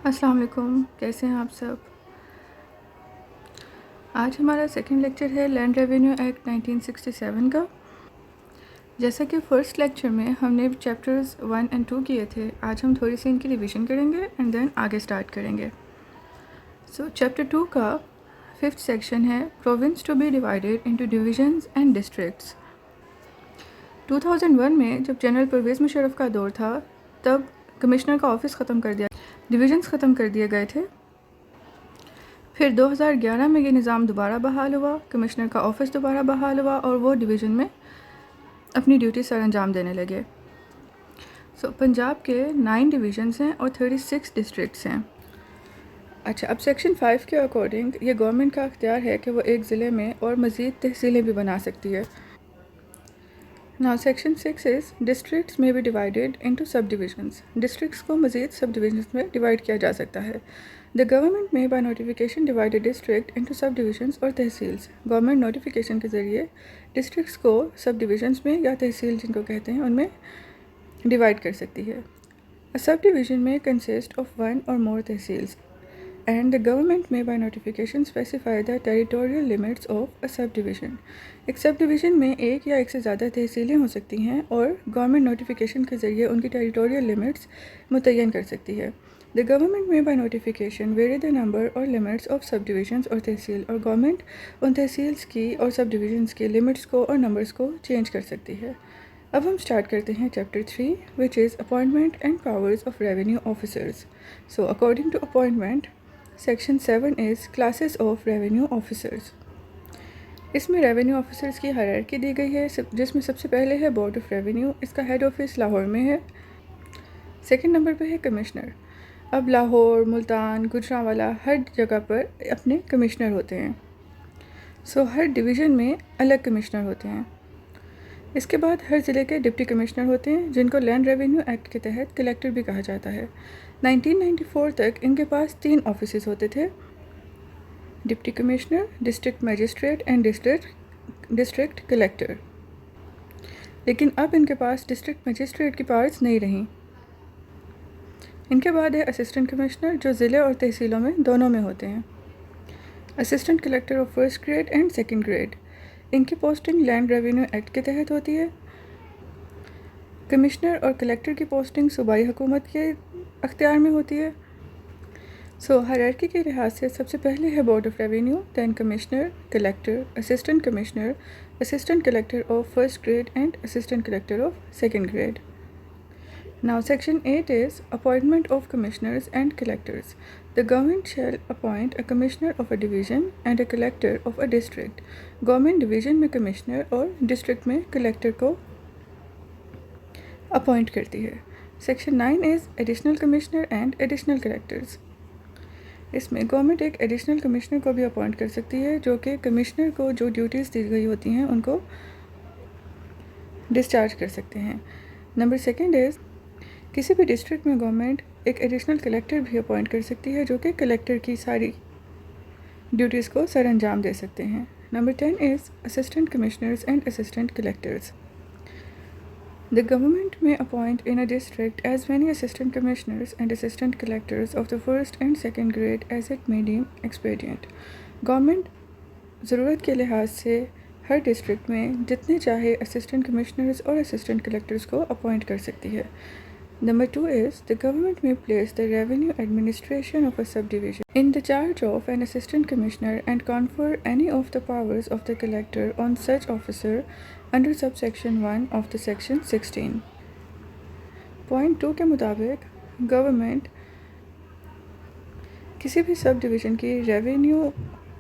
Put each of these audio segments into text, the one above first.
السلام علیکم، کیسے ہیں آپ سب؟ آج ہمارا سیکنڈ لیکچر ہے لینڈ ریونیو ایکٹ 1967 کا۔ جیسا کہ فرسٹ لیکچر میں ہم نے چیپٹرز 1 اینڈ 2 کیے تھے، آج ہم تھوڑی سی ان کی ریویژن کریں گے اینڈ دین آگے سٹارٹ کریں گے۔ چیپٹر 2 کا 5th سیکشن ہے province to be divided into divisions and districts. 2001 میں جب جنرل پرویز مشرف کا دور تھا تب کمشنر کا آفس ختم کر دیا، ڈویژنز ختم کر دیے گئے تھے۔ پھر 2011 میں یہ نظام دوبارہ بحال ہوا، کمشنر کا آفس دوبارہ بحال ہوا اور وہ ڈویژن میں اپنی ڈیوٹی سر انجام دینے لگے۔ پنجاب کے 9 ڈویژنز ہیں اور 36 ڈسٹرکٹس ہیں۔ اچھا، اب سیکشن 5 کے اکارڈنگ یہ گورنمنٹ کا اختیار ہے کہ وہ ایک ضلع میں اور مزید تحصیلیں بھی بنا سکتی ہے۔ Now section 6 is districts may be divided into subdivisions. Districts کو مزید سب ڈویژنز میں ڈیوائڈ کیا جا سکتا ہے۔ The government may by notification divide a district into subdivisions اور تحصیلز۔ گورنمنٹ نوٹیفیکیشن کے ذریعے ڈسٹرکٹس کو سب ڈویژنز میں یا تحصیل جن کو کہتے ہیں ان میں ڈیوائڈ کر سکتی ہے۔ A subdivision may consist of one or more تحصیلز and the government may by notification specify the territorial limits of a subdivision. ایک سب ڈویژن میں ایک یا ایک سے زیادہ تحصیلیں ہو سکتی ہیں اور گورنمنٹ نوٹیفیکیشن کے ذریعے ان کی ٹیریٹوریل لمٹس متعین کر سکتی ہے۔ The government may by notification vary the number or limits of subdivisions اور تحصیل، اور گورنمنٹ ان تحصیلز کی اور سب ڈویژنز کے لمٹس کو اور نمبرز کو چینج کر سکتی ہے۔ اب ہم سٹارٹ کرتے ہیں chapter 3 which is appointment and powers of revenue officers. So according to appointment Section 7 is classes of revenue officers. اس میں ریونیو آفیسرز کی ہائرارکی دی گئی ہے، جس میں سب سے پہلے ہے بورڈ آف ریونیو، اس کا ہیڈ آفس لاہور میں ہے۔ سیکنڈ نمبر پہ ہے کمشنر۔ اب لاہور، ملتان، گجرانوالہ ہر جگہ پر اپنے کمشنر ہوتے ہیں۔ ہر ڈویژن میں الگ کمشنر ہوتے ہیں۔ اس کے بعد ہر ضلع کے ڈپٹی کمشنر ہوتے ہیں جن کو لینڈ ریونیو ایکٹ کے تحت کلیکٹر بھی کہا جاتا ہے۔ 1994 تک ان کے پاس 3 آفیسز ہوتے تھے، deputy commissioner, district magistrate and district collector, لیکن اب ان کے پاس ڈسٹرکٹ میجسٹریٹ کی پاورز نہیں رہیں۔ ان کے بعد ہے اسسٹنٹ کمشنر جو ضلع اور تحصیلوں میں دونوں میں ہوتے ہیں۔ Assistant collector of first grade and second grade, ان کی پوسٹنگ لینڈ ریونیو ایکٹ کے تحت ہوتی ہے۔ کمشنر اور کلیکٹر کی پوسٹنگ صوبائی حکومت کے اختیار میں ہوتی ہے۔ ہائرارکی کے لحاظ سے سب سے پہلے ہے board of revenue, then commissioner, collector, assistant commissioner, assistant collector of first grade and assistant collector of second grade. Now section 8 is appointment of commissioners and collectors. The government shall appoint a commissioner of a division and a collector of a district. Government division میں commissioner اور district میں collector کو appoint کرتی ہے۔ Section 9 is additional commissioner and additional collectors. اس میں government ایک additional commissioner کو بھی اپوائنٹ کر سکتی ہے جو کہ کمشنر کو جو ڈیوٹیز دی گئی ہوتی ہیں ان کو ڈسچارج کر سکتے ہیں۔ نمبر 2 از کسی بھی ڈسٹرکٹ میں گورنمنٹ ایک ایڈیشنل کلیکٹر بھی اپوائنٹ کر سکتی ہے جو کہ کلیکٹر کی ساری ڈیوٹیز کو سر انجام دے سکتے ہیں۔ Number 10 is assistant commissioners and assistant collectors. The government may appoint in a district as many assistant commissioners and assistant collectors of the first and second grade as it may deem expedient. Government ضرورت کے لحاظ سے ہر district میں جتنے چاہے assistant commissioners اور assistant collectors کو appoint کر سکتی ہے۔ Number 2 is the government may place the revenue administration of a subdivision in the charge of an assistant commissioner and confer any of the powers of the collector on such officer under subsection 1 of the section 16. Point 2 کے مطابق government کسی بھی سب division کی revenue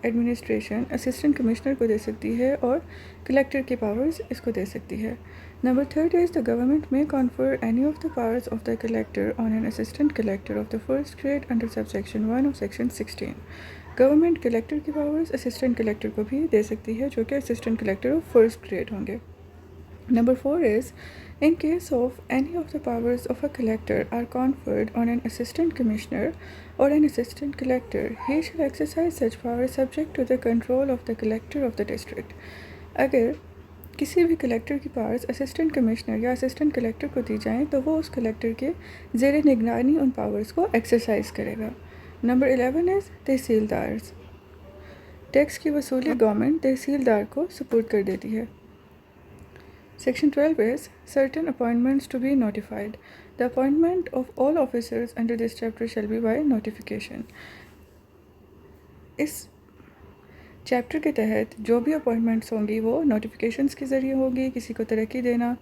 administration assistant commissioner کو دے سکتی ہے اور collector کی پاورز اس کو دے سکتی ہے۔ Number 3 is the government may confer any of the powers of the collector on an assistant collector of the first grade under subsection 1 of section 16. Government collector کی powers assistant collector کو بھی دے سکتی ہے جو کہ assistant collector of first grade ہوں گے۔ Number 4 is in case of any of the powers of a collector are conferred on an assistant commissioner or an assistant collector, he shall exercise such powers subject to the control of the collector of the district. اگر کسی بھی collector کی powers assistant commissioner یا assistant collector کو دی جائیں تو وہ اس collector کے زیر نگرانی ان پاورز کو ایکسرسائز کرے گا۔ نمبر 11 از تحصیلدارز۔ ٹیکس کی وصولی گورنمنٹ تحصیلدار کو سپرد کر دیتی ہے۔ Section 12 is certain appointments to be notified. The appointment of all officers under this chapter shall be by notification. اس چیپٹر کے تحت جو بھی اپوائنٹمنٹس ہوں گی وہ نوٹیفیکیشنز کے ذریعے ہوگی۔ کسی کو ترقی دینا،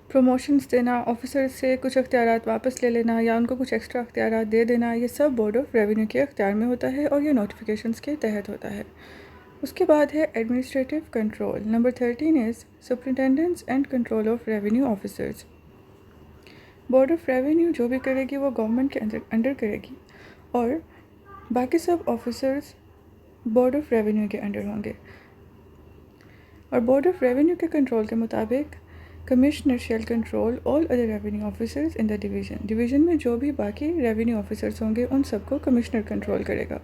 پروموشنز دینا، آفیسر سے کچھ اختیارات واپس لے لینا یا ان کو کچھ ایکسٹرا اختیارات دے دینا، یہ سب بورڈ آف ریونیو کے اختیار میں ہوتا ہے اور یہ نوٹیفیکیشنز کے تحت ہوتا ہے۔ اس کے بعد ہے administrative control. Number 13 is superintendence and control of revenue officers. Board of revenue جو بھی کرے گی وہ گورنمنٹ کے انڈر کرے گی اور باقی سب آفیسرز بورڈ آف ریونیو کے انڈر ہوں گے۔ اور بورڈ آف ریونیو کے کنٹرول کے مطابق commissioner shell control all other revenue officers in the division. Division میں جو بھی باقی ریونیو آفیسرز ہوں گے ان سب کو کمشنر کنٹرول کرے گا۔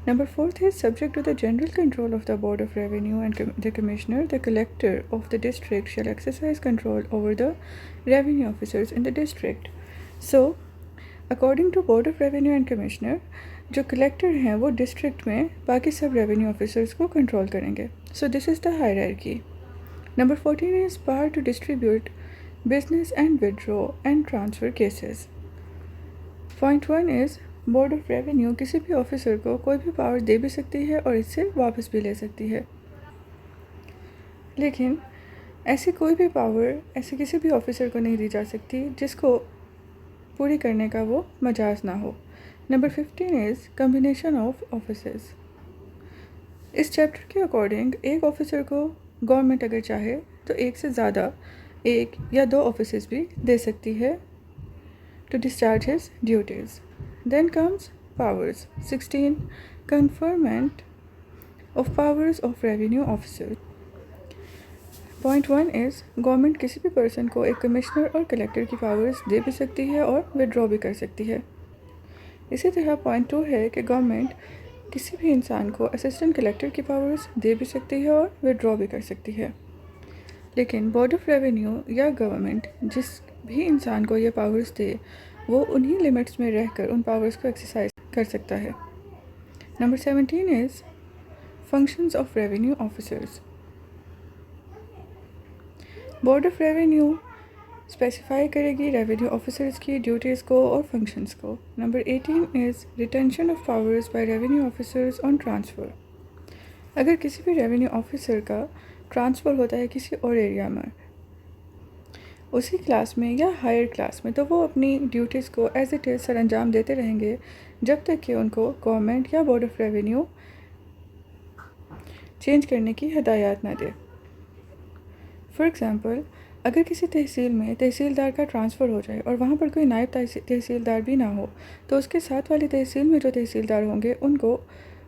Number 4 is subject to the general control of the Board of Revenue and the Commissioner. The collector of the district shall exercise control over the revenue officers in the district. So, according to Board of Revenue and Commissioner, جو collector ہیں وہ district میں باقی سب revenue officers کو control کریں گے۔ So this is the hierarchy. Number 14 is power to distribute business and withdraw and transfer cases. Point 1 is board of revenue کسی بھی آفیسر کو کوئی بھی پاور دے بھی سکتی ہے اور اس سے واپس بھی لے سکتی ہے، لیکن ایسی کوئی بھی پاور ایسے کسی بھی آفیسر کو نہیں دی جا سکتی جس کو پوری کرنے کا وہ مجاز نہ ہو۔ Number 15 is combination of offices. اس چیپٹر کے اکارڈنگ ایک آفیسر کو گورنمنٹ اگر چاہے تو ایک سے زیادہ 1 یا 2 آفیسز بھی دے سکتی ہے to discharge his duties. Then comes powers. 16. Conferment of powers of revenue officers. Point 1 is government کسی بھی پرسن کو ایک کمشنر اور کلیکٹر کی پاورز دے بھی سکتی ہے اور وڈرا بھی کر سکتی ہے۔ اسی طرح پوائنٹ 2 ہے کہ گورنمنٹ کسی بھی انسان کو اسسٹنٹ کلیکٹر کی پاورز دے بھی سکتی ہے اور وڈرا بھی کر سکتی ہے، لیکن بورڈ آف ریونیو یا گورنمنٹ جس بھی انسان کو یہ پاورز دے وہ انہی لیمٹس میں رہ کر ان پاورز کو ایکسرسائز کر سکتا ہے۔ Number 17 is functions of revenue officers. Board of revenue specify کرے گی ریونیو آفیسرز کی ڈیوٹیز کو اور فنکشنز کو۔ Number 18 is retention of powers by revenue officers on transfer. اگر کسی بھی ریونیو آفیسر کا ٹرانسفر ہوتا ہے کسی اور ایریا میں اسی کلاس میں یا ہائر کلاس میں تو وہ اپنی ڈیوٹیز کو ایز اٹ از سر انجام دیتے رہیں گے جب تک کہ ان کو گورنمنٹ یا بورڈ آف ریونیو چینج کرنے کی ہدایات نہ دے۔ فار ایگزامپل، اگر کسی تحصیل میں تحصیلدار کا ٹرانسفر ہو جائے اور وہاں پر کوئی نائب تحصیلدار بھی نہ ہو تو اس کے ساتھ والی تحصیل میں جو تحصیلدار ہوں گے ان کو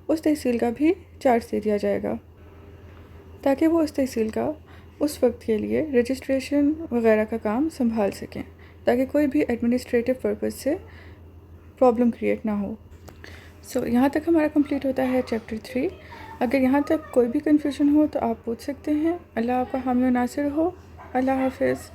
اس تحصیل کا بھی چارج دے دیا جائے گا تاکہ وہ اس تحصیل کا اس وقت کے لیے رجسٹریشن وغیرہ کا کام سنبھال سکیں، تاکہ کوئی بھی ایڈمنسٹریٹو پرپز سے پرابلم کریٹ نہ ہو۔ یہاں تک ہمارا کمپلیٹ ہوتا ہے چیپٹر 3۔ اگر یہاں تک کوئی بھی کنفیوژن ہو تو آپ پوچھ سکتے ہیں۔ اللہ آپ کا حامی و ناصر ہو۔ اللہ حافظ۔